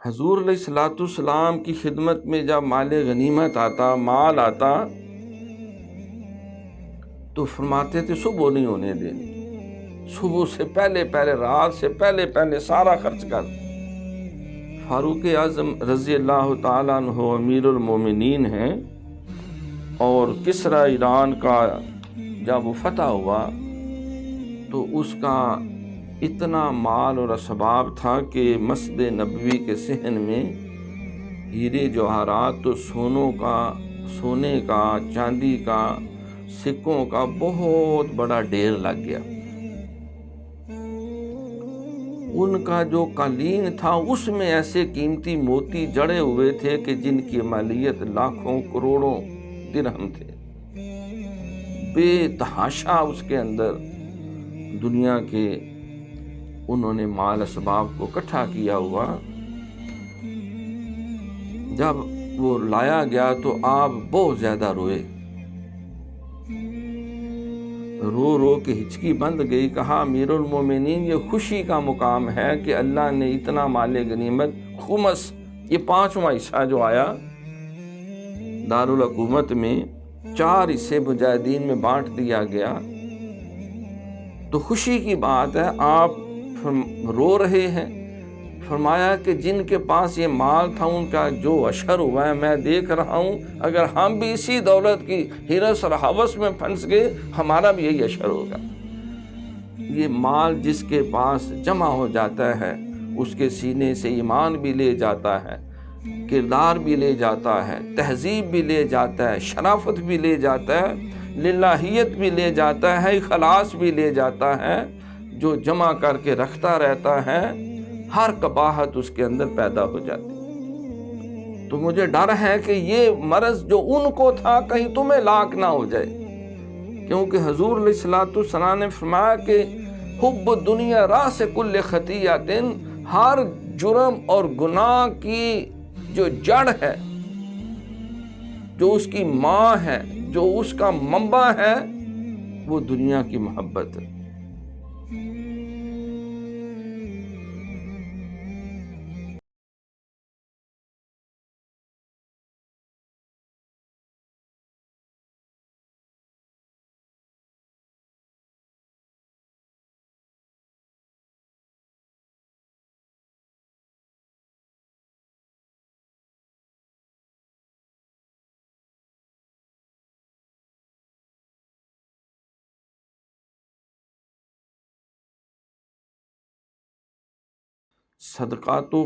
حضور علیہ الصلوۃ والسلام کی خدمت میں جب مال غنیمت آتا، مال آتا، تو فرماتے تھے صبح نہیں ہونے دینی، صبح سے پہلے پہلے، رات سے پہلے پہلے سارا خرچ کر۔ فاروق اعظم رضی اللہ تعالیٰ عنہ امیر المومنین ہیں، اور کسریٰ ایران کا جب وہ فتح ہوا تو اس کا اتنا مال اور اسباب تھا کہ مسجد نبوی کے صحن میں ہیرے جواہرات تو سونے کا، چاندی کا، سکوں کا بہت بڑا ڈھیر لگ گیا۔ ان کا جو قالین تھا اس میں ایسے قیمتی موتی جڑے ہوئے تھے کہ جن کی مالیت لاکھوں کروڑوں درہم تھے۔ بے تحاشا اس کے اندر دنیا کے انہوں نے مال اسباب کو اکٹھا کیا ہوا۔ جب وہ لایا گیا تو آپ بہت زیادہ روئے، رو رو کے ہچکی بند گئی۔ کہا امیر المومنین یہ خوشی کا مقام ہے کہ اللہ نے اتنا مال غنیمت، خمس، یہ 5واں حصہ جو آیا دارالحکومت میں 4 حصے مجاہدین میں بانٹ دیا گیا، تو خوشی کی بات ہے۔ آپ رو رہے ہیں۔ فرمایا کہ جن کے پاس یہ مال تھا ان کا جو اشر ہوا ہے میں دیکھ رہا ہوں، اگر ہم بھی اسی دولت کی ہرس اور ہوس میں پھنس گئے ہمارا بھی یہی اشر ہوگا۔ یہ مال جس کے پاس جمع ہو جاتا ہے اس کے سینے سے ایمان بھی لے جاتا ہے، کردار بھی لے جاتا ہے، تہذیب بھی لے جاتا ہے، شرافت بھی لے جاتا ہے، للہیت بھی لے جاتا ہے، اخلاص بھی لے جاتا ہے۔ جو جمع کر کے رکھتا رہتا ہے ہر قباحت اس کے اندر پیدا ہو جاتی۔ تو مجھے ڈر ہے کہ یہ مرض جو ان کو تھا کہیں تمہیں لاک نہ ہو جائے، کیونکہ حضور علیہ الصلوۃ والسلام نے فرمایا کہ حب الدنیا راس کل خطیۃ، ہر جرم اور گناہ کی جو جڑ ہے، جو اس کی ماں ہے، جو اس کا منبع ہے، وہ دنیا کی محبت ہے۔ صدقات و